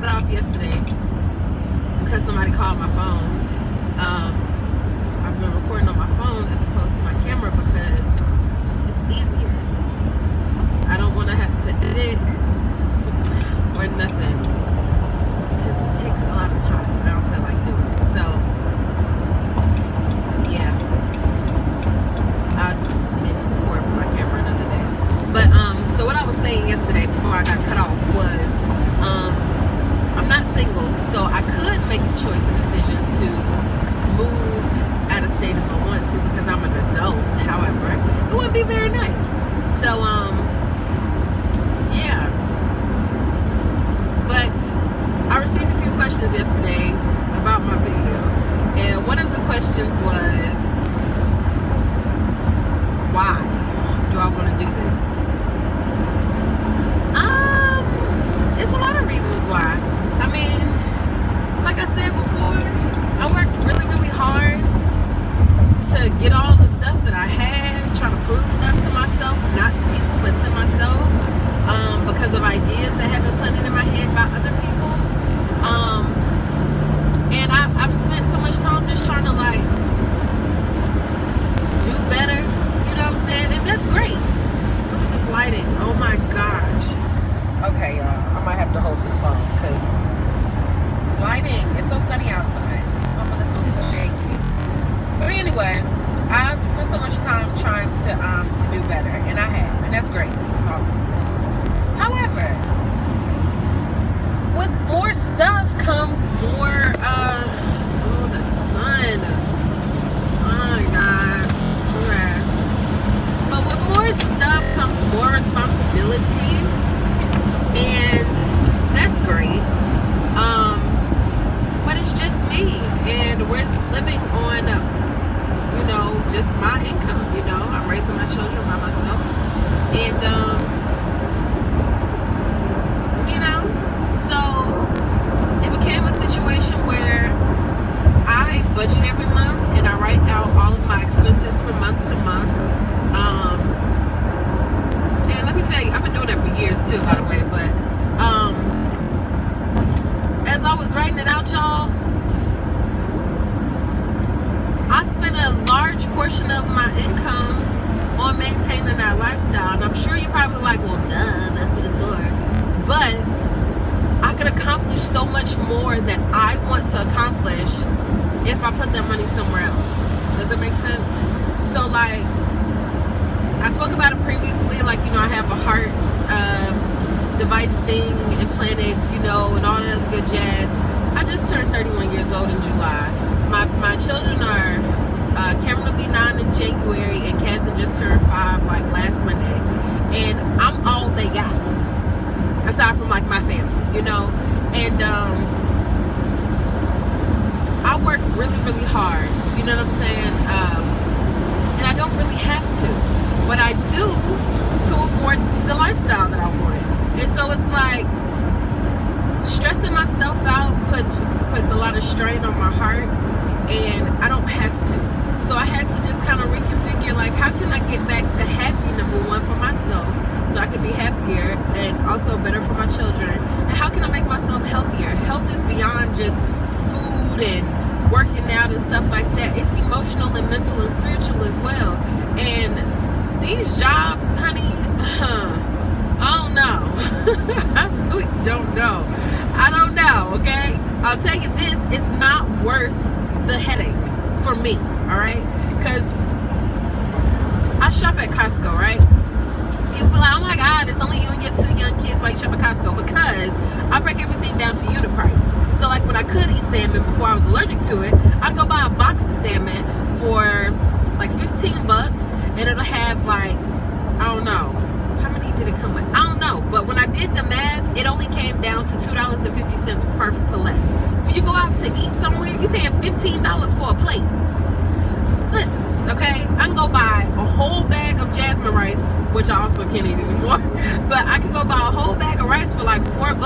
cut off yesterday because somebody called my phone. I've been recording on my phone as opposed to my camera because it's easier. I don't want to have to edit or nothing because it takes a lot of time and I don't feel like doing it. So, yeah. I'll maybe record from my camera another day. But, so what I was saying yesterday before I got cut off was, I'm not single, so I could make the choice and decision to move out of state if I want to because I'm an adult. However, it wouldn't be very nice. So, yeah. But I received a few questions yesterday about my video, and one of the questions was, why do I want to do this? It's a lot of reasons why. I mean, like I said before, I worked really, really hard to get all the stuff that I had, trying to prove stuff to myself, not to people, but to myself, because of ideas that have been planted in my head by other people. And I've spent so much time just trying to, like, do better, you know what I'm saying? And that's great. Look at this lighting. Oh my gosh. Okay, y'all, I might have to hold this phone because it's lighting. It's so sunny outside. Oh, this one is so shaky. But anyway, I've spent so much time trying to do better, and I have, and that's great. It's awesome. However, with more stuff comes more, oh, that sun. Oh my God. Okay. But with more stuff comes more responsibility, and that's great. But it's just me, and we're living on, you know, just my income. You know, I'm raising my children by myself, and you know, so it became a situation where I budget every month and I write out all of my expenses from month to month. And let me tell you, I've been doing that for years too, by the way, but as I was writing it out, y'all, I spent a large portion of my income on maintaining that lifestyle. And I'm sure you're probably like, well, duh, that's what it's for. But I could accomplish so much more that I want to accomplish if I put that money somewhere else. Does it make sense? So, like, I spoke about it previously, like, you know, I have a heart device thing implanted, you know, and all that other good jazz. I just turned 31 years old in July. My children are, Cameron will be 9 in January, and Kazan just turned 5, like, last Monday. And I'm all they got, aside from, like, my family, you know. And I work really, really hard, you know what I'm saying? And I don't really have to, but I do to afford the lifestyle that I want. And so it's like stressing myself out puts a lot of strain on my heart, and I don't have to. So I had to just kind of reconfigure, like, how can I get back to happy, number one, for myself, so I can be happier and also better for my children, and how can I make myself healthier? Health is beyond just food and working out and stuff like that. It's emotional and mental and spiritual as well. And these jobs, honey, I don't know. I really don't know. I don't know, okay? I'll tell you this, it's not worth the headache for me, all right? Because I shop at Costco, right? People be like, oh my God, it's only you and your 2 young kids, why you shop at Costco? Because I break everything down to unit price. So, like, when I could eat salmon before I was allergic to it, I'd go buy a box of salmon for like $15, and it'll have, like, I don't know, how many did it come with? I don't know, but when I did the math, it only came down to $2.50 per fillet. When you go out to eat somewhere, you're paying $15 for a plate. Listen, okay, I can go buy a whole bag of jasmine rice, which I also can't eat anymore, but I can go buy a whole bag of rice for like $4,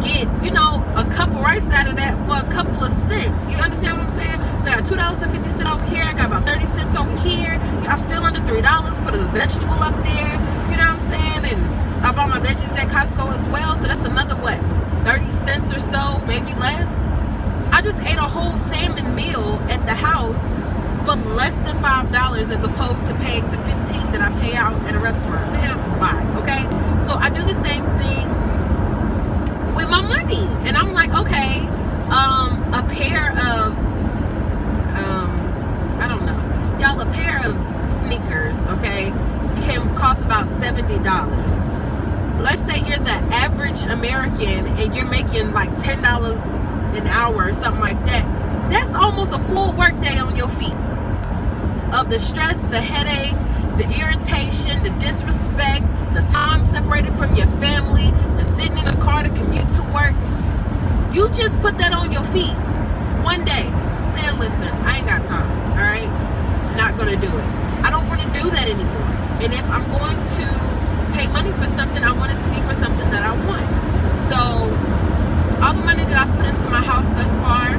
get, you know, a cup of rice out of that for a couple of cents. You understand what I'm saying? So I got $2.50 over here, I got about 30 cents over here, I'm still under $3, put a vegetable up there, you know what I'm saying? And I bought my veggies at Costco as well, so that's another, what, 30 cents I just ate a whole salmon meal at the house for less than $5 as opposed to paying the $15 that I pay out at a restaurant. Man, bye, okay? So I do the same thing with my money. And I'm like, okay, a pair of, I don't know. Y'all, a pair of sneakers, okay, can cost about $70. Let's say you're the average American and you're making like $10 an hour or something like that. That's almost a full work day on your feet of the stress, the headache, the irritation, the disrespect, the time separated from your family, the sitting in a car to commute to work. You just put that on your feet one day. Man, listen, I ain't got time, all right? Not gonna do it. I don't want to do that anymore. And if I'm going to pay money for something, I want it to be for something that I want. So all the money that I've put into my house thus far,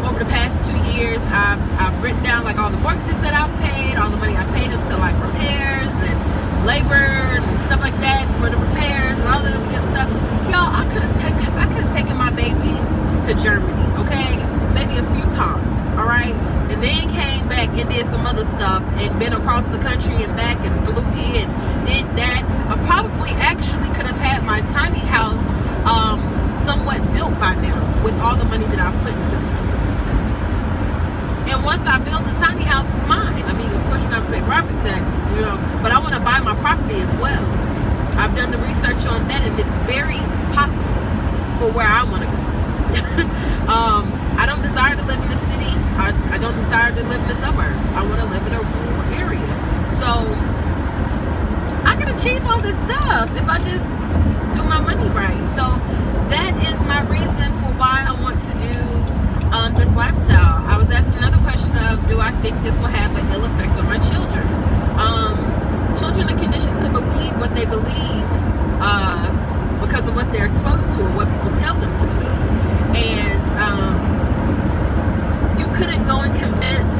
over the past 2 years, I've written down like all the mortgages that I've paid, all the money I've paid into like repairs and labor and stuff like that for the repairs and all the other good stuff. Y'all, I could have taken my babies to Germany, okay? Maybe a few times, all right? And then came back and did some other stuff and been across the country and back and flew here and did that. I probably actually could have had my tiny house somewhat built by now with all the money that I've put into this. And once I build the tiny house, it's mine. I mean, of course you gotta pay property taxes, you know, but I want to buy my property as well. I've done the research on that and it's very possible for where I want to go. I don't desire to live in the city. I don't desire to live in the suburbs. I want to live in a rural area. So I can achieve all this stuff if I just do my money right. So that is my reason for why I want to do this lifestyle. I was asked another question of, do I think this will have an ill effect on my children? Children are conditioned to believe what they believe because of what they're exposed to or what people tell them to believe. And you couldn't go and convince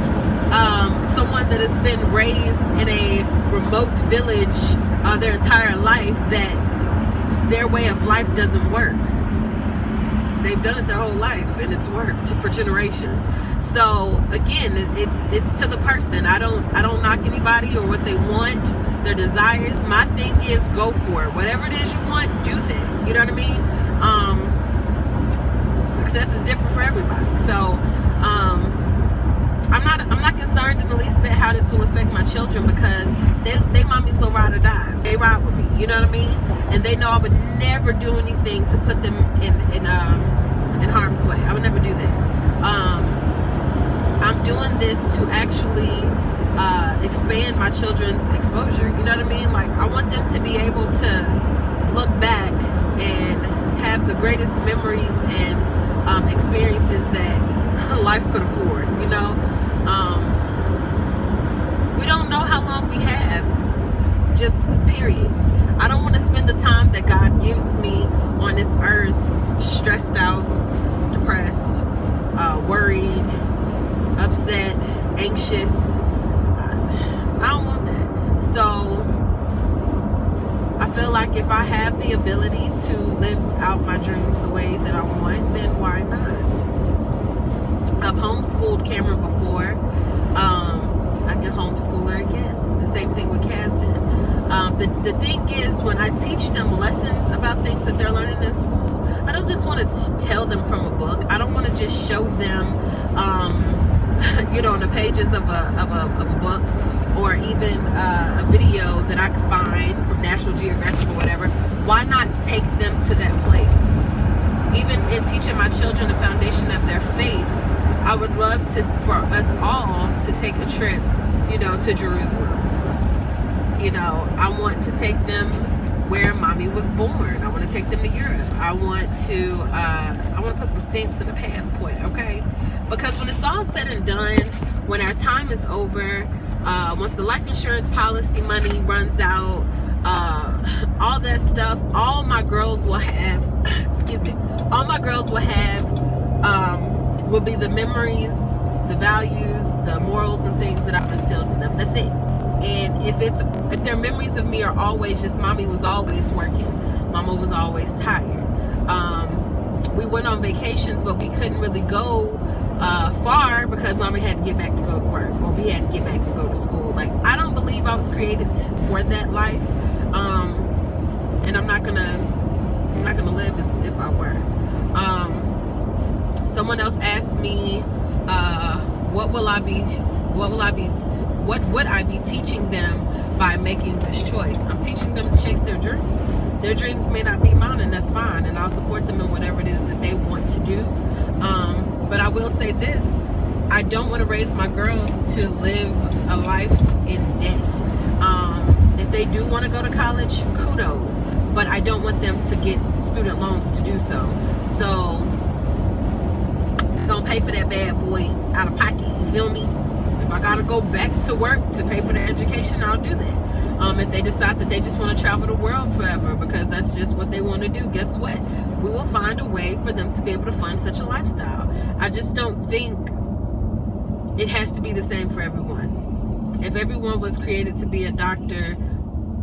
someone that has been raised in a remote village their entire life that their way of life doesn't work. They've done it their whole life and it's worked for generations. So again, it's to the person. I don't knock anybody or what they want, their desires. My thing is, go for it. Whatever it is you want, do that. You know what I mean? Success is different for everybody. So I'm not concerned in the least bit how this will affect my children because they mommy's little ride or dies. They ride with me, you know what I mean? And they know I would never do anything to put them in harm's way. I would never do that. I'm doing this to actually expand my children's exposure. You know what I mean? Like, I want them to be able to look back and have the greatest memories and experiences that life could afford, you know? We don't know how long we have, just period. I don't want to spend the time that God gives me on this earth stressed out, depressed, worried, upset, anxious. I don't want that. So I feel like if I have the ability to live out my dreams the way that I want, then why not? I've homeschooled Cameron before. I can homeschool her again. The same thing with Kasdan. The thing is, when I teach them lessons about things that they're learning in school, I don't just want to tell them from a book. I don't want to just show them, you know, on the pages of a book, or even a video that I could find from National Geographic or whatever. Why not take them to that place? Even in teaching my children the foundation of their faith, I would love for us all to take a trip, you know, to Jerusalem. You know, I want to take them where mommy was born. I want to take them to Europe. I want to put some stamps in the passport, okay? Because when it's all said and done, when our time is over, once the life insurance policy money runs out, all that stuff, all my girls will have, all my girls will have, will be the memories, the values, the morals and things that I've instilled in them. That's it. And if their memories of me are always just mommy was always working, mama was always tired, we went on vacations, but we couldn't really go far because mommy had to get back to go to work, or we had to get back to go to school. Like, I don't believe I was created for that life, and I'm not gonna live as if I were. Someone else asked me, what would I be teaching them by making this choice? I'm teaching them to chase their dreams. Their dreams may not be mine, and that's fine, and I'll support them in whatever it is that they want to do. But I will say this: I don't want to raise my girls to live a life in debt. If they do want to go to college, kudos, but I don't want them to get student loans to do so. So I'm gonna pay for that bad boy out of pocket, you feel me? If I gotta go back to work to pay for their education, I'll do that. If they decide that they just want to travel the world forever because that's just what they want to do, guess what? We will find a way for them to be able to fund such a lifestyle. I just don't think it has to be the same for everyone. If everyone was created to be a doctor,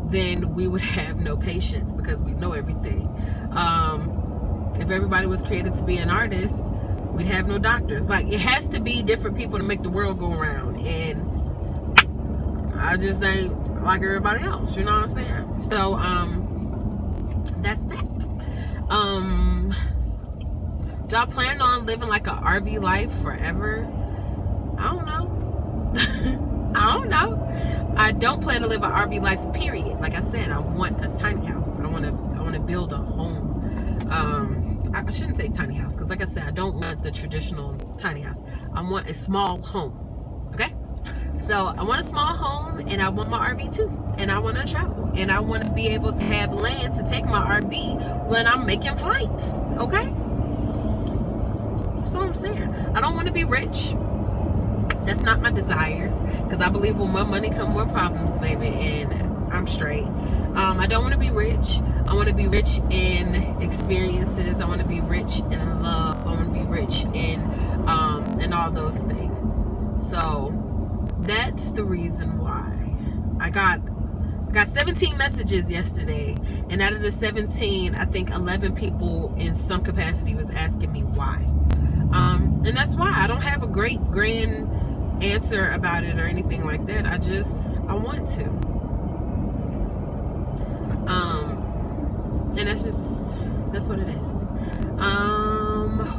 then we would have no patience because we know everything. If everybody was created to be an artist, we'd have no doctors. Like, it has to be different people to make the world go around, and I just ain't like everybody else, you know what I'm saying? So that's that. Do y'all plan on living like an RV life forever? I don't know. I don't know. I don't plan to live an RV life, period. Like I said, I want a tiny house. I want to build a home. I shouldn't say tiny house, because like I said, I don't want the traditional tiny house. I want a small home. Okay? So I want a small home, and I want my RV too. And I want to travel. And I want to be able to have land to take my RV when I'm making flights. Okay? That's all I'm saying. I don't want to be rich. That's not my desire, because I believe with more money come more problems, baby, and I'm straight. I don't want to be rich. I want to be rich in experiences. I want to be rich in love. I want to be rich in all those things. So that's the reason why. I got 17 messages yesterday, and out of the 17, I think 11 people in some capacity was asking me why. And that's why I don't have a great grand answer about it or anything like that. I want to. And that's what it is.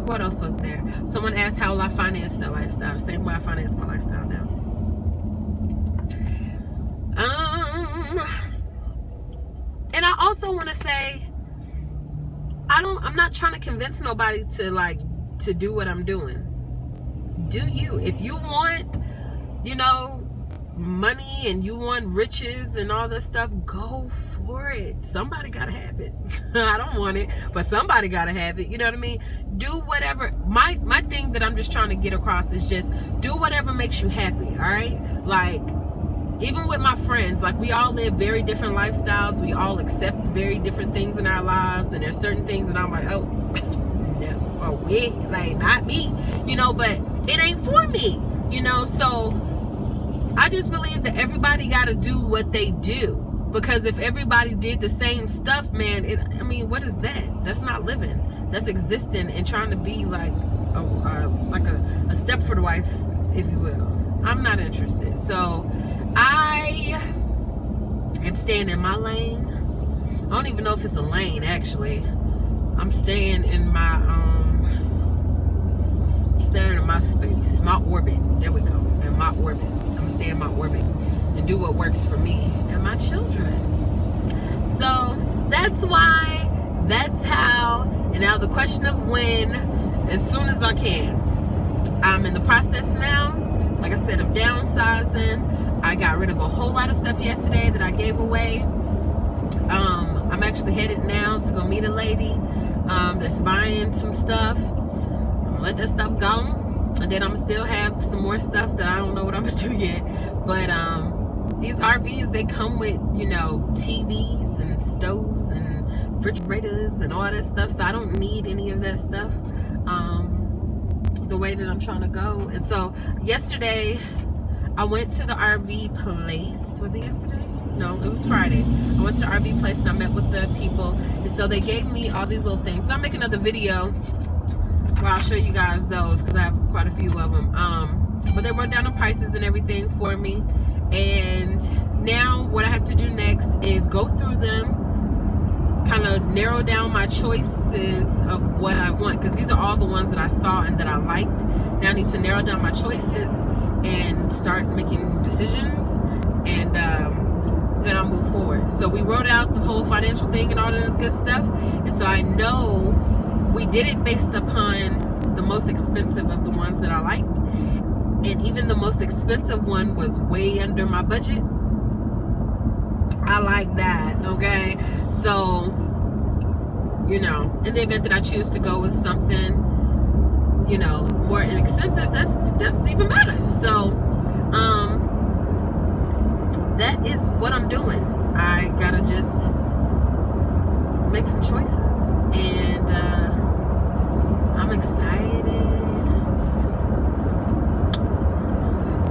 What else was there? Someone asked how will I finance that lifestyle? The same way I finance my lifestyle now. And I also want to say, I'm not trying to convince nobody to do what I'm doing. Do you? If you want, money and you want riches and all this stuff, go for it. Somebody gotta have it. I don't want it, but somebody gotta have it. You know what I mean? Do whatever. My thing that I'm just trying to get across is just do whatever makes you happy. All right? Like, even with my friends, like, we all live very different lifestyles. We all accept very different things in our lives, and there's certain things that I'm like, oh no, or we, like, not me, but it ain't for me, so I just believe that everybody got to do what they do, because if everybody did the same stuff, man, what is that? That's not living. That's existing and trying to be like a Stepford wife, if you will. I'm not interested. So I am staying in my lane. I don't even know if it's a lane, actually. I'm staying in my space, my orbit. There we go. In my orbit. I'm gonna stay in my orbit and do what works for me and my children. So that's why, that's how, and now the question of when, as soon as I can. I'm in the process now, like I said, of downsizing. I got rid of a whole lot of stuff yesterday that I gave away. I'm actually headed now to go meet a lady that's buying some stuff. I'm gonna let that stuff go. And then I'm still have some more stuff that I don't know what I'm gonna do yet. But these RVs, they come with, TVs and stoves and refrigerators and all that stuff. So I don't need any of that stuff the way that I'm trying to go. And so yesterday, I went to the RV place. Was it yesterday? No, it was Friday. I went to the RV place and I met with the people. And so they gave me all these little things. And I'll make another video Well, I'll show you guys those because I have quite a few of them. But they wrote down the prices and everything for me. And now what I have to do next is go through them, kind of narrow down my choices of what I want, because these are all the ones that I saw and that I liked. Now I need to narrow down my choices and start making decisions, and then I'll move forward. So we wrote out the whole financial thing and all that good stuff, and so I know we did it based upon the most expensive of the ones that I liked, and even the most expensive one was way under my budget. I like that, okay? So, you know, in the event that I choose to go with something, you know, more inexpensive, that's even better. So, that is what I'm doing. I gotta just make some choices, and I'm excited.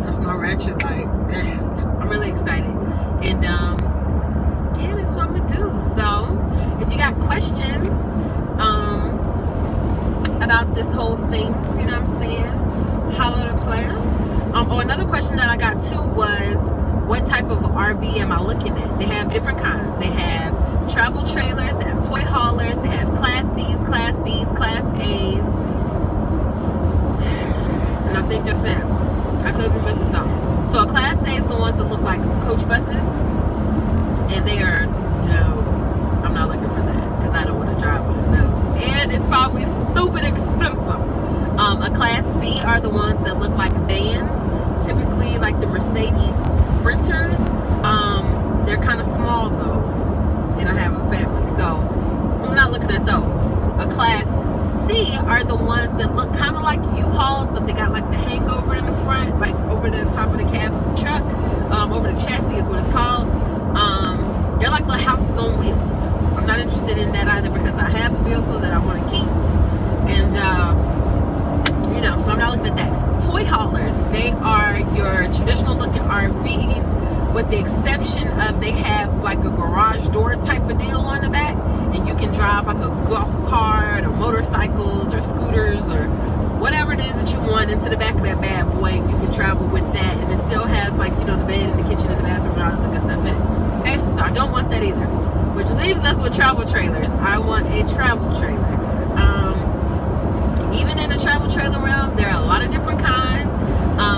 That's my ratchet light. I'm really excited, and yeah, that's what I'm gonna do. So, if you got questions about this whole thing, you know what I'm saying, holler at a player. Or another question that I got too was, what type of RV am I looking at? They have different kinds. They have travel trailers, they have toy haulers, they have Class C's, Class B's, Class A's, and I think that's it. I could be missing something. So a Class A is the ones that look like coach buses, and they are dope. I'm not looking for that because I don't want to drive one of those, and it's probably stupid expensive. A Class B are the ones that look like vans, typically like the Mercedes Sprinters. They're kind of small though, and I have a family, so I'm not looking at those. A Class C are the ones that look kind of like U-Hauls, but they got like the hangover in the front, like over the top of the cab of the truck, over the chassis is what it's called. They're like little houses on wheels. I'm not interested in that either because I have a vehicle that I want to keep, and you know, so I'm not looking at that. Toy haulers, they are your traditional looking RVs, with the exception of they have like a garage door type of deal on the back, and you can drive like a golf cart or motorcycles or scooters or whatever it is that you want into the back of that bad boy, and you can travel with that, and it still has like, you know, the bed and the kitchen and the bathroom and all the good stuff in it. Okay, so I don't want that either, which leaves us with travel trailers. I want a travel trailer. Even in the travel trailer realm, there are a lot of different kinds.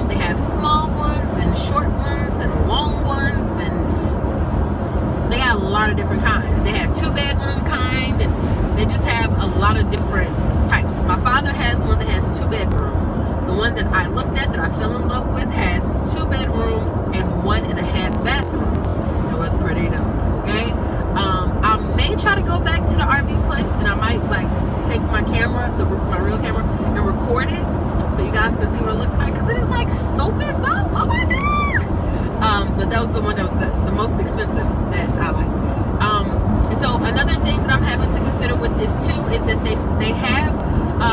They have small ones and short ones and long ones, and they got a lot of different kinds. They have 2-bedroom kind, and they just have a lot of different types. My father has one that has 2 bedrooms. The one that I looked at, that I fell in love with, has 2 bedrooms and 1.5 bathrooms. It was pretty dope, okay? I may try to go back to the RV place, and I might like take my camera, my real camera, and record it so you guys can see what it looks like, because it is like stupid dope. Oh my god! But that was the one that was the most expensive that I like. And so another thing that I'm having to consider with this too is that they have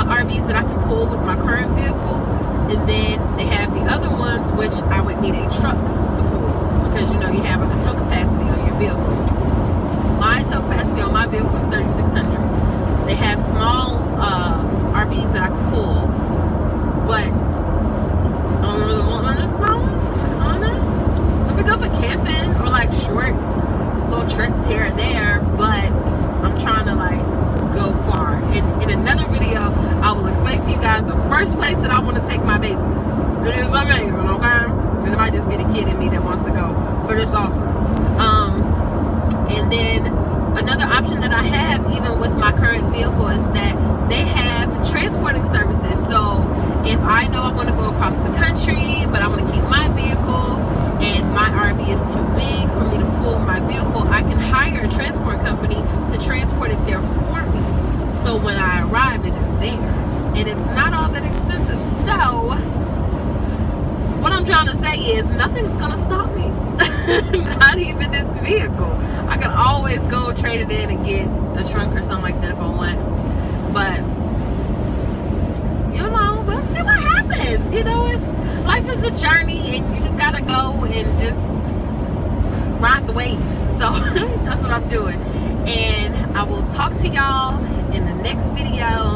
RVs that I can pull with my current vehicle, and then they have the other ones which I would need a truck to pull, because you know you have like a tow capacity on your vehicle. My tow capacity on my vehicle is 3,600. They have small RVs that I can pull, but I don't really want one of the small ones. I don't know. Let me go for camping or like short little trips here and there, but I'm trying to like go far. And in another video, I will explain to you guys the first place that I want to take my babies. It is amazing, okay? And it might just be the kid in me that wants to go, but it's awesome. And then another option that I have, even with my current vehicle, is that they have transporting services. So if I know I want to go across the country, but I want to keep my vehicle and my RV is too big for me to pull my vehicle, I can hire a transport company to transport it there for me. So when I arrive, it is there. And it's not all that expensive. So what I'm trying to say is nothing's going to stop me. Not even this vehicle. I can always go trade it in and get a trunk or something like that if I want. But you know, we'll see what happens. You know, life is a journey, and you just gotta go and just ride the waves. So that's what I'm doing. And I will talk to y'all in the next video.